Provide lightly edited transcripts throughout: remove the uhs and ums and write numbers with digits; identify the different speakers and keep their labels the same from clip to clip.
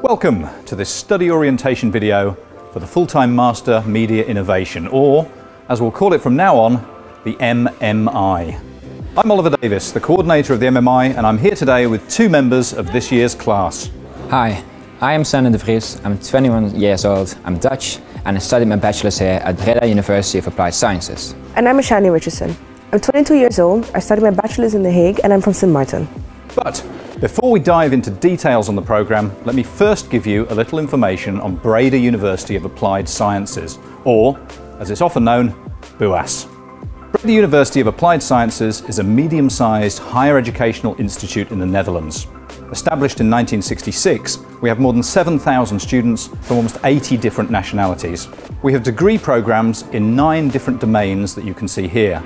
Speaker 1: Welcome to this study orientation video for the Full-Time Master Media Innovation, or as we'll call it from now on, the MMI. I'm Oliver Davis, the coordinator of the MMI, and I'm here today with two members of this year's class.
Speaker 2: Hi, I am Sander de Vries, I'm 21 years old, I'm Dutch, and I studied my bachelor's here at Breda University of Applied Sciences.
Speaker 3: And I'm Ashani Richardson. I'm 22 years old, I studied my bachelor's in The Hague, and I'm from St. Martin.
Speaker 1: But before we dive into details on the programme, let me first give you a little information on Breda University of Applied Sciences, or, as it's often known, BUAS. Breda University of Applied Sciences is a medium-sized higher educational institute in the Netherlands. Established in 1966, we have more than 7,000 students from almost 80 different nationalities. We have degree programmes in 9 different domains that you can see here.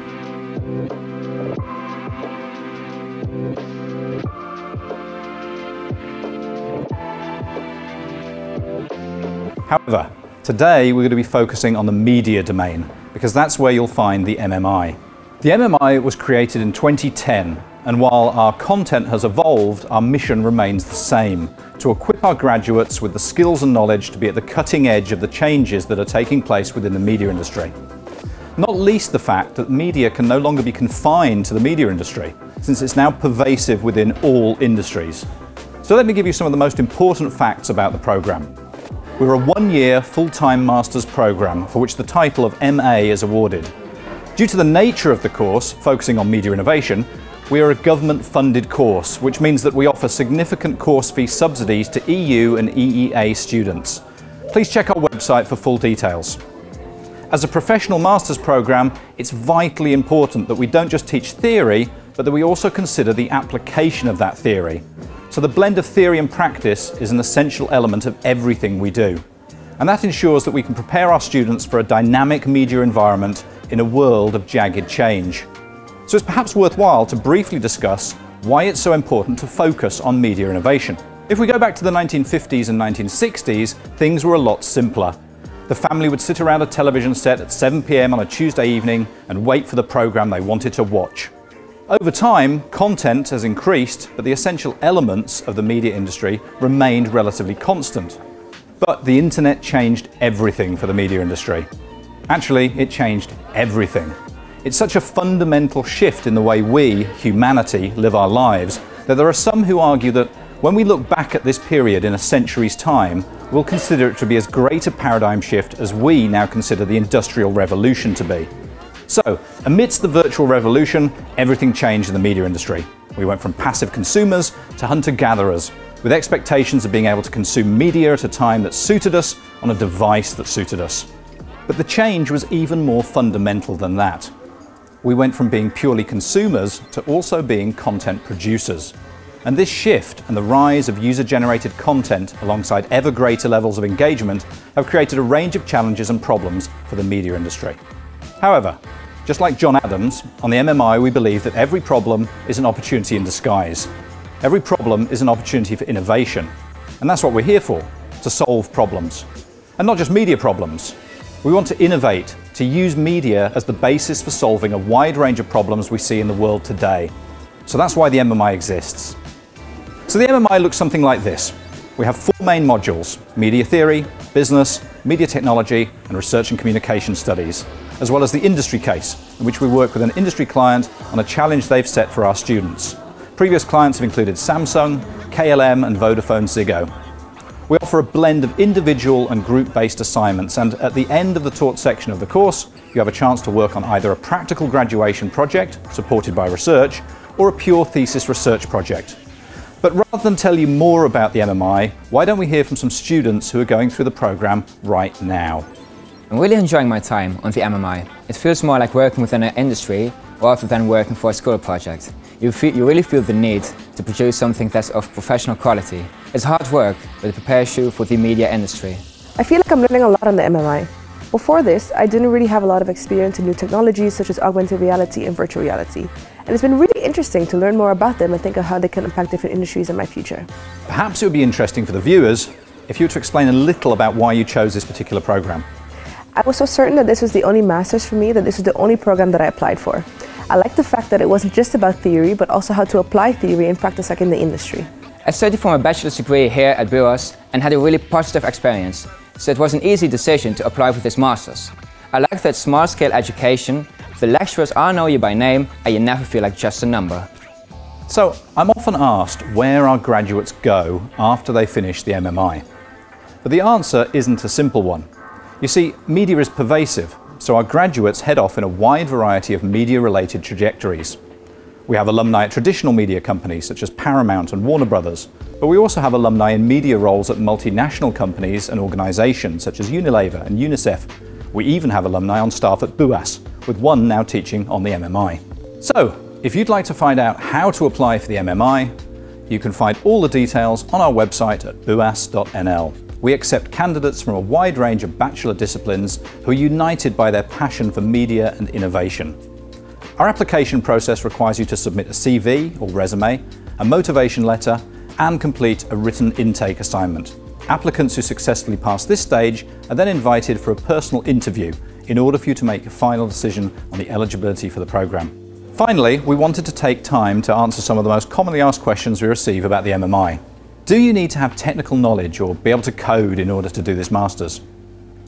Speaker 1: However, today we're going to be focusing on the media domain, because that's where you'll find the MMI. The MMI was created in 2010, and while our content has evolved, our mission remains the same: to equip our graduates with the skills and knowledge to be at the cutting edge of the changes that are taking place within the media industry. Not least the fact that media can no longer be confined to the media industry, since it's now pervasive within all industries. So let me give you some of the most important facts about the programme. We're a one-year full-time master's programme for which the title of MA is awarded. Due to the nature of the course, focusing on media innovation, we are a government-funded course, which means that we offer significant course fee subsidies to EU and EEA students. Please check our website for full details. As a professional master's programme, it's vitally important that we don't just teach theory, but that we also consider the application of that theory. So the blend of theory and practice is an essential element of everything we do. And that ensures that we can prepare our students for a dynamic media environment in a world of jagged change. So it's perhaps worthwhile to briefly discuss why it's so important to focus on media innovation. If we go back to the 1950s and 1960s, things were a lot simpler. The family would sit around a television set at 7 p.m. on a Tuesday evening and wait for the programme they wanted to watch. Over time, content has increased, but the essential elements of the media industry remained relatively constant. But the internet changed everything for the media industry. Actually, it changed everything. It's such a fundamental shift in the way we, humanity, live our lives, that there are some who argue that when we look back at this period in a century's time, we'll consider it to be as great a paradigm shift as we now consider the Industrial Revolution to be. So, amidst the virtual revolution, everything changed in the media industry. We went from passive consumers to hunter-gatherers, with expectations of being able to consume media at a time that suited us on a device that suited us. But the change was even more fundamental than that. We went from being purely consumers to also being content producers. And this shift and the rise of user-generated content alongside ever greater levels of engagement have created a range of challenges and problems for the media industry. However, just like John Adams, on the MMI we believe that every problem is an opportunity in disguise. Every problem is an opportunity for innovation. And that's what we're here for, to solve problems. And not just media problems. We want to innovate, to use media as the basis for solving a wide range of problems we see in the world today. So that's why the MMI exists. So the MMI looks something like this. We have 4 main modules: media theory, business, media technology, and research and communication studies, as well as the industry case, in which we work with an industry client on a challenge they've set for our students. Previous clients have included Samsung, KLM, and VodafoneZiggo. We offer a blend of individual and group-based assignments, and at the end of the taught section of the course, you have a chance to work on either a practical graduation project, supported by research, or a pure thesis research project. But rather than tell you more about the MMI, why don't we hear from some students who are going through the programme right now?
Speaker 2: I'm really enjoying my time on the MMI. It feels more like working within an industry rather than working for a school project. You really feel the need to produce something that's of professional quality. It's hard work, but it prepares you for the media industry.
Speaker 3: I feel like I'm learning a lot on the MMI. Before this, I didn't really have a lot of experience in new technologies such as augmented reality and virtual reality. And it's been really interesting to learn more about them and think of how they can impact different industries in my future.
Speaker 1: Perhaps it would be interesting for the viewers if you were to explain a little about why you chose this particular programme.
Speaker 3: I was so certain that this was the only master's for me, that this was the only program that I applied for. I liked the fact that it wasn't just about theory, but also how to apply theory and practice like in the industry.
Speaker 2: I studied for my bachelor's degree here at BUAS, and had a really positive experience, so it was an easy decision to apply for this master's. I like that small-scale education, the lecturers all know you by name and you never feel like just a number.
Speaker 1: So, I'm often asked where our graduates go after they finish the MMI. But the answer isn't a simple one. You see, media is pervasive, so our graduates head off in a wide variety of media-related trajectories. We have alumni at traditional media companies such as Paramount and Warner Brothers, but we also have alumni in media roles at multinational companies and organisations such as Unilever and UNICEF. We even have alumni on staff at BUAS, with one now teaching on the MMI. So, if you'd like to find out how to apply for the MMI, you can find all the details on our website at buas.nl. We accept candidates from a wide range of bachelor disciplines who are united by their passion for media and innovation. Our application process requires you to submit a CV or resume, a motivation letter, and complete a written intake assignment. Applicants who successfully pass this stage are then invited for a personal interview in order for you to make a final decision on the eligibility for the programme. Finally, we wanted to take time to answer some of the most commonly asked questions we receive about the MMI. Do you need to have technical knowledge or be able to code in order to do this master's?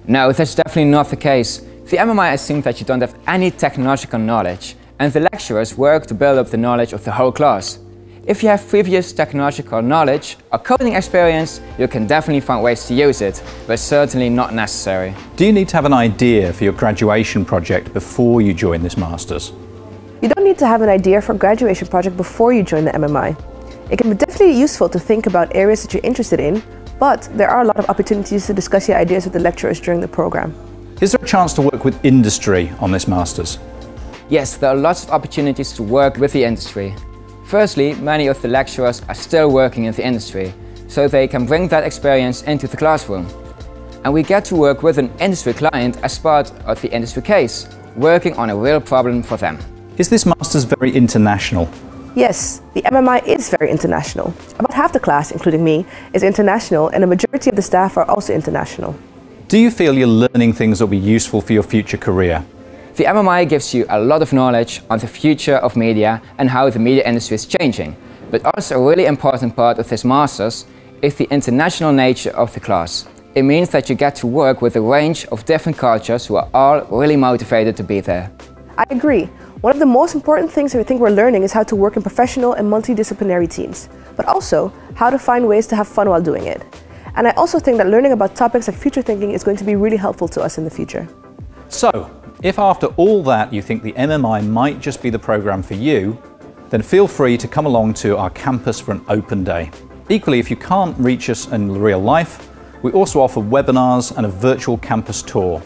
Speaker 2: No, that's definitely not the case. The MMI assumes that you don't have any technological knowledge, and the lecturers work to build up the knowledge of the whole class. If you have previous technological knowledge or coding experience, you can definitely find ways to use it, but certainly not necessary.
Speaker 1: Do you need to have an idea for your graduation project before you join this master's?
Speaker 3: You don't need to have an idea for a graduation project before you join the MMI. It can be definitely useful to think about areas that you're interested in, but there are a lot of opportunities to discuss your ideas with the lecturers during the program.
Speaker 1: Is there a chance to work with industry on this master's?
Speaker 2: Yes, there are lots of opportunities to work with the industry. Firstly, many of the lecturers are still working in the industry, so they can bring that experience into the classroom. And we get to work with an industry client as part of the industry case, working on a real problem for them.
Speaker 1: Is this master's very international?
Speaker 3: Yes, the MMI is very international. About half the class, including me, is international, and a majority of the staff are also international.
Speaker 1: Do you feel you're learning things that will be useful for your future career?
Speaker 2: The MMI gives you a lot of knowledge on the future of media and how the media industry is changing. But also a really important part of this master's is the international nature of the class. It means that you get to work with a range of different cultures who are all really motivated to be there.
Speaker 3: I agree. One of the most important things that I think we're learning is how to work in professional and multidisciplinary teams, but also how to find ways to have fun while doing it. And I also think that learning about topics like future thinking is going to be really helpful to us in the future.
Speaker 1: So, if after all that you think the MMI might just be the programme for you, then feel free to come along to our campus for an open day. Equally, if you can't reach us in real life, we also offer webinars and a virtual campus tour.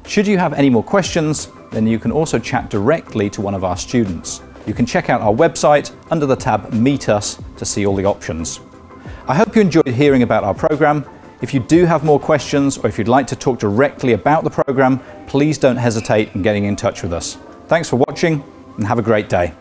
Speaker 1: Should you have any more questions, then you can also chat directly to one of our students. You can check out our website under the tab Meet Us to see all the options. I hope you enjoyed hearing about our programme. If you do have more questions or if you'd like to talk directly about the programme, please don't hesitate in getting in touch with us. Thanks for watching and have a great day.